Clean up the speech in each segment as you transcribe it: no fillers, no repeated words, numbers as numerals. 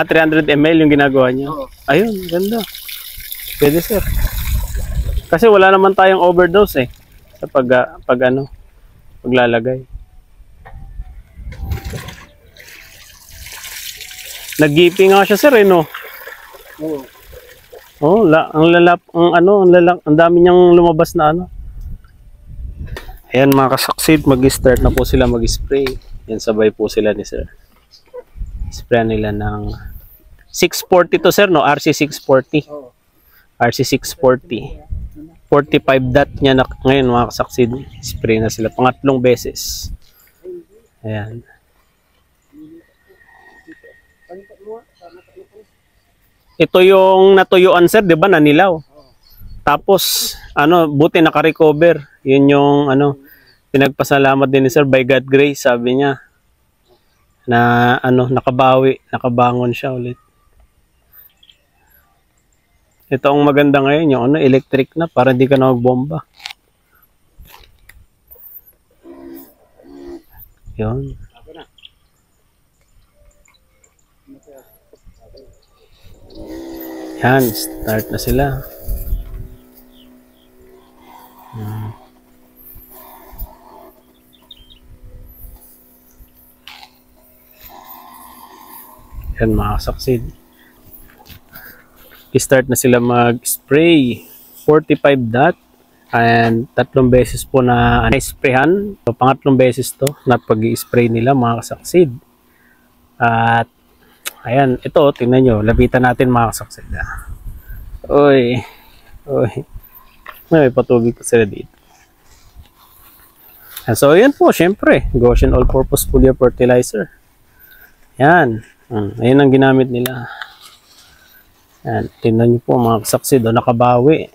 300 ml yung ginagawa niya. Oo. Ayun, ganda. Pwede sir. Kasi wala naman tayong overdose eh. Sa paglalagay. Nag-gipi nga siya sir eh no. Oo. Oh, ang dami niyang lumabas na ano. Ayan mga kasaksid, mag-start na po sila mag-spray. Yan sabay po sila ni sir. Spray nila ng 640 to sir no, RC 640. Oo. RC 640. 45 dot niya na ngayon mga kasaksid. Spray na sila pangatlong beses. Ayan. Ito yung natuyuan sir, 'di ba? Nanilaw. Tapos buti naka-recover. 'Yun yung pinagpasalamat din ni sir by God grace, sabi niya. Na nakabawi, nakabangon siya ulit. Ito ang maganda ngayon, yung electric na para hindi ka na magbomba. 'Yun. Yan, start na sila. Yan mga kasaksid. I-start na sila mag-spray. 45 dot. And 3 beses po na na-sprayhan. So, pangatlong beses to na pag-i-spray nila mga kasaksid. At ayan, ito, tingnan nyo. Lapitan natin mga kasaksid. Uy. May patubig po sila dito. So, ayan po, syempre. Goshen All-Purpose Foliar Fertilizer. Ayan. Ayan ang ginamit nila. Ayan. Tingnan nyo po mga kasaksid. Nakabawi.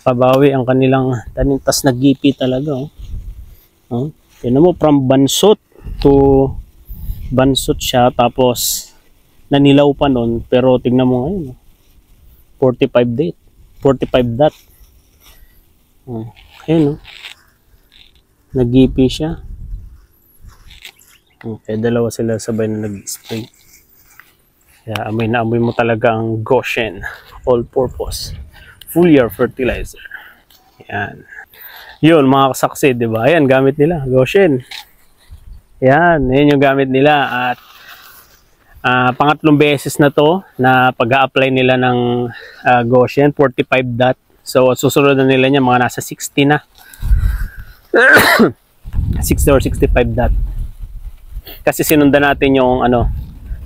Nakabawi ang kanilang tanim. Tas nag-gipi talaga. Tingnan mo, from bansot to bansot siya, tapos nanilaw pa nun, pero tignan mo ngayon 45 dot. Ayun nag-gipi siya. Kaya dalawa sila sabay na nag-spray. Kaya amoy na amoy mo talaga ang Goshen All-Purpose Foliar Fertilizer. Yan. Yun mga kasaksid, diba? Ayan, gamit nila Goshen. Yan yung gamit nila. At pangatlong beses na to na pag-a-apply nila ng Goshen 45 dot. So susunod na nila niya mga nasa 60 na. 60 or 65 dot. Kasi sinundan natin yung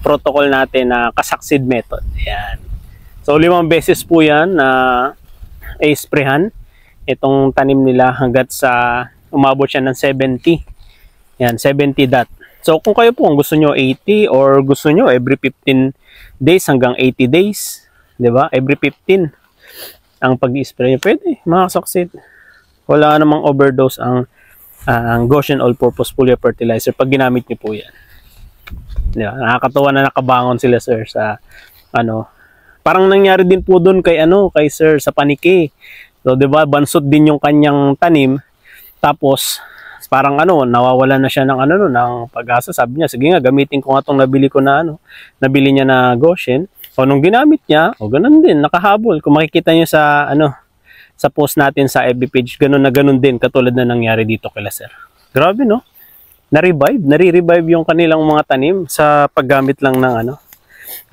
protocol natin na kasaksid method. Yan. So 5 beses po yan na i-sprayhan itong tanim nila hanggat sa umabot siya ng 70. Yan, 70 dot. So, kung kayo po, kung gusto nyo 80 or gusto nyo every 15 days hanggang 80 days, di ba? Every 15 ang pag-i-spray nyo. Pwede, mga kasaksid. Wala namang overdose ang Goshen All-Purpose Foliar Fertilizer pag ginamit nyo po yan. Di ba? Nakakatawa na nakabangon sila, sir, sa parang nangyari din po doon kay sir sa paniki. So, di ba? Bansot din yung kanyang tanim. Tapos, parang nawawalan na siya ng ng pag-asa. Sabi niya, sige nga, gamitin ko nga itong nabili ko na nabili niya na Goshen. O nung ginamit niya, ganun din, nakahabol. Kung makikita niyo sa sa post natin sa FB page, ganun na ganun din, katulad na nangyari dito kila sir. Grabe no? Nare-revive yung kanilang mga tanim sa paggamit lang ng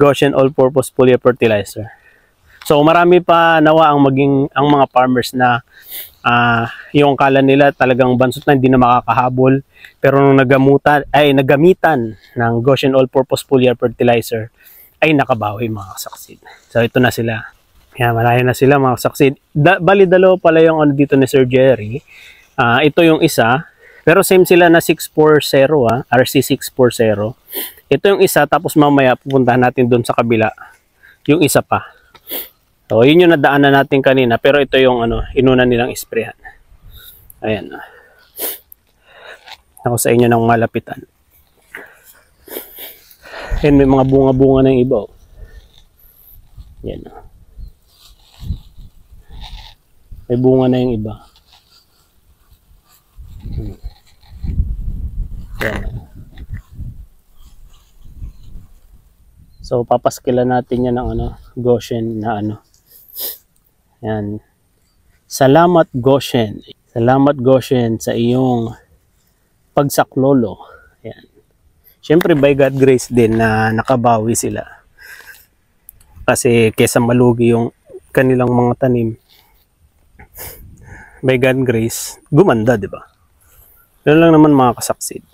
Goshen All-Purpose Foliar Fertilizer. So marami pa nawa ang mga farmers na yung kala nila talagang bansot na hindi na makakahabol, pero nung nagamitan ng Goshen All-Purpose Foliar Fertilizer ay nakabawi mga kasaksid. So ito na sila. Yan, malayo na sila mga kasaksid. Bali dalawa pala yung dito ni Sir Jerry. Ito yung isa, pero same sila na 640 RC 640. Ito yung isa, tapos mamaya pupuntahan natin doon sa kabila yung isa pa. So, yun yung nadaanan natin kanina. Pero ito yung inuna nilang isprayhan. Ayan. Ako sa inyo ng malapitan. Ayan, may mga bunga-bunga ng iba. Ayan. May bunga na yung iba. Ayan. So papaskilan natin yan ng ano, Goshen na ano. Yan. Salamat Goshen. Salamat Goshen sa iyong pagsaklolo. Yan. Siyempre by God grace din na nakabawi sila. Kasi kesa malugi yung kanilang mga tanim, by God grace, gumanda, di ba? Yun lang naman mga kasaksid.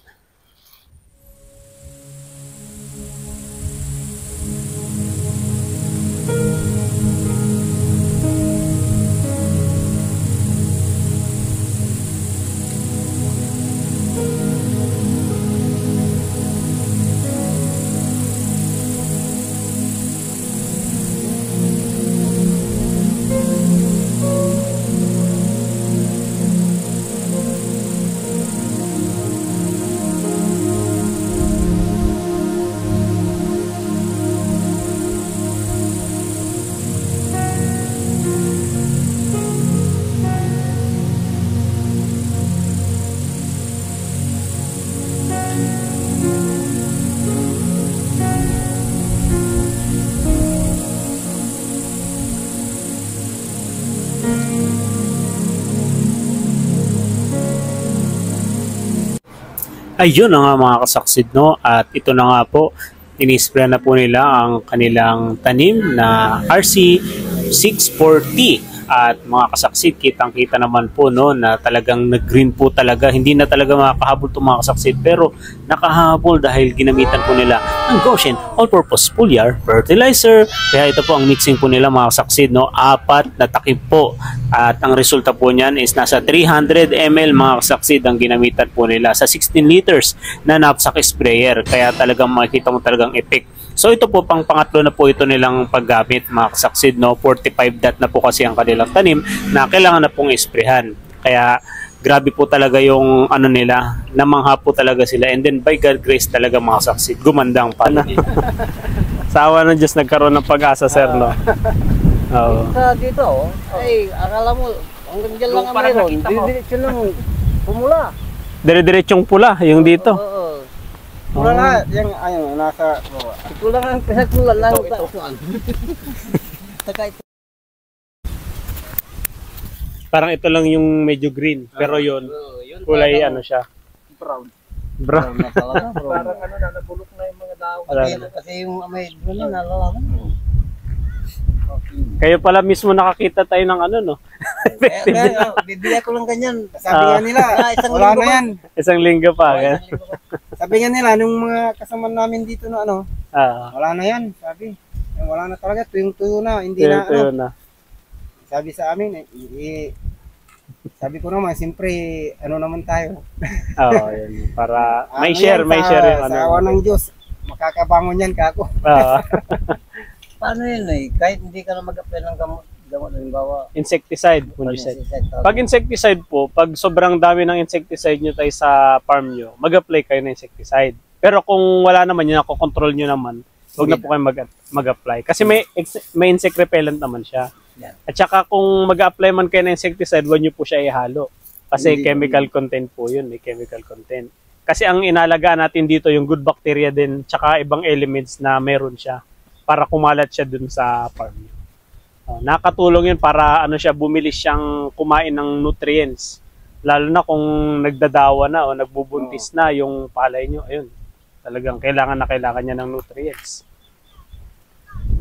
Ayun na nga mga kasaksid, no? At ito na nga po, inispray na po nila ang kanilang tanim na RC 640. At mga kasaksid, kitang-kita naman po, no, na talagang nag-green po talaga. Hindi na talaga makakahabol itong mga kasaksid, pero nakahabol dahil ginamitan po nila ng Goshen All-Purpose Foliar Fertilizer. Kaya ito po ang mixing po nila mga kasaksid, no? 4 na takip po. At ang resulta po niyan is nasa 300 ml mga kasaksid ang ginamitan po nila sa 16 liters na knapsack sprayer. Kaya talagang makikita mo talagang effect. So ito po pang pangatlo na po ito nilang paggamit mga kasaksid, no? 45 dot na po kasi ang kanilang tanim na kailangan na pong isprehan. Kaya grabe po talaga yung ano nila, namangha po talaga sila. And then by God grace talaga mga kasaksid, gumandang pala. Sa awa ng Diyos nagkaroon ng pag-asa, sir, no? Oo. Dito, ay akala mo hanggang dyan lang ang meron. Diretso lang pumula. Dire-diretsong pula yung dito. Oo. Pula na, yung ayun, nasa baba. Ito lang ang pinagkulan lang. Parang ito lang yung medyo green, pero yun, kulay ano siya. Brown. Brown. Parang ano na, nabulok na yung mga daw. Kasi yung amoy doon na nalalaman mo. Kayo pala mismo nakakita tayo ng ano, no? Kaya, bibili ako lang ganyan. Sabi nga nila, Wala na yan. Isang linggo pa. Sabi nga nila, nung mga kasama namin dito na ano, Ah, wala na yan. Sabi, wala na talaga, tuyong-tuyo na. Hindi na ito ano. yun na. Sabi sa amin, sabi ko naman, siyempre, ano naman tayo. Oo, yun. Para may Ano share, yan, may share yung ano. Sa awa ng Diyos, makakabangon yan kako. Ah, Paano yun eh? Kahit hindi ka na mag-apply ng gamot halimbawa. insecticide, fungicide. Pag insecticide po, pag sobrang dami ng insecticide nyo tayo sa farm nyo, mag-apply kayo ng insecticide. Pero kung wala naman yun, nakokontrol nyo naman, huwag na po kayo mag-apply. Kasi may insect repellent naman siya. Yeah. At saka kung mag-apply man kayo ng insecticide, huwag nyo po siya ihalo. Kasi Hindi. chemical content po yun, may chemical content. Kasi ang inalagaan natin dito, yung good bacteria din, tsaka ibang elements na meron siya para kumalat siya dun sa farm nyo. Nakatulong yun para ano siya, bumilis siyang kumain ng nutrients. Lalo na kung nagdadawa na o nagbubuntis na yung palay nyo, ayun, talagang kailangan na kailangan niya ng nutrients.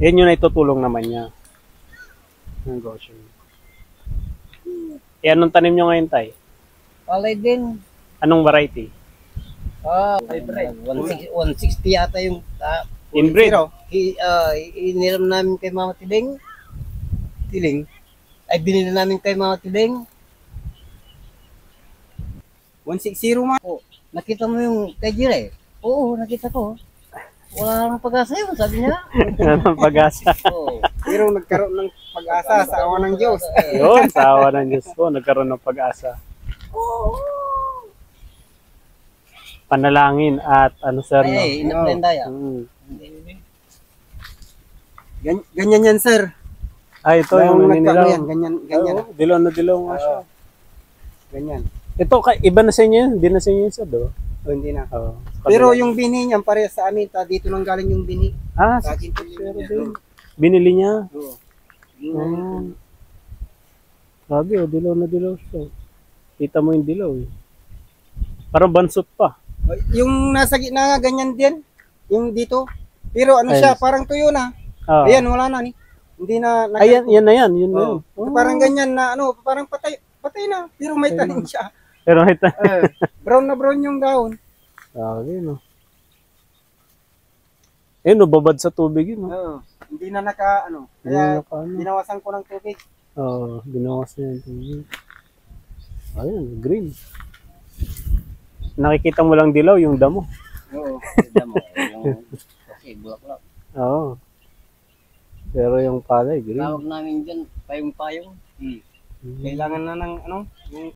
Yan yung naitutulong naman niya. Ang Goshen. Anong tanim nyo ngayon, Tay? Palay din. Anong variety? 160 yata yung Inbreed? iniram namin kay Mama Tiling. Ay binili namin kay Mama Tiling. 160 man. Nakita mo yung kay Jire? Oo, nakita ko. Wala nang pag-asa yun, sabi niya. Anong pag-asa? Oo. Pero nagkaroon ng pag-asa sa awa ng Diyos. Yun, sa awa ng Diyos po, nagkaroon ng pag-asa. Panalangin at ano, sir, no? Ay, inaprenda ya. Ganyan yan, sir. Ito yung nagkaroon yan, ninilaw. ganyan. Oo, dilaw na dilaw nga siya. Ganyan. Ito, iba na sa inyo yun. Hindi na sa inyo yun, sir, diba? O, hindi na. Oh, Pero yung bini niyan, parehas sa amin. Dito nang galing yung bini. sa Sa akin to pero yun. din. Binili niya. Oo. Sabi, dilaw na dilaw siya. Kita mo yung dilaw eh. Parang bansot pa. Yung nasa gitna nga, ganyan din. Yung dito. Pero ano siya, parang tuyo na. Ah. Ayan, wala na ni. Hindi na. Ayan, yan na yan. Yun na yun. Oo. Parang ganyan na, ano, parang patay na. Pero may tanim siya. Pero ito. Brown na brown yung dahon. Sabi, no. Eh, no, babad sa tubig yun. No? Oo. Hindi na naka, ano. Hindi na Kaya, naka, ano. binawasan ko ng tubig. Oo, binawas na yung tubig. Ayun, green. Nakikita mo lang dilaw yung damo. Oo. Kita mo. Kasi bulak-bulak. Oo. Pero yung palay, green. Tawag namin dyan, payong-payong. Kailangan na ng, ano, yung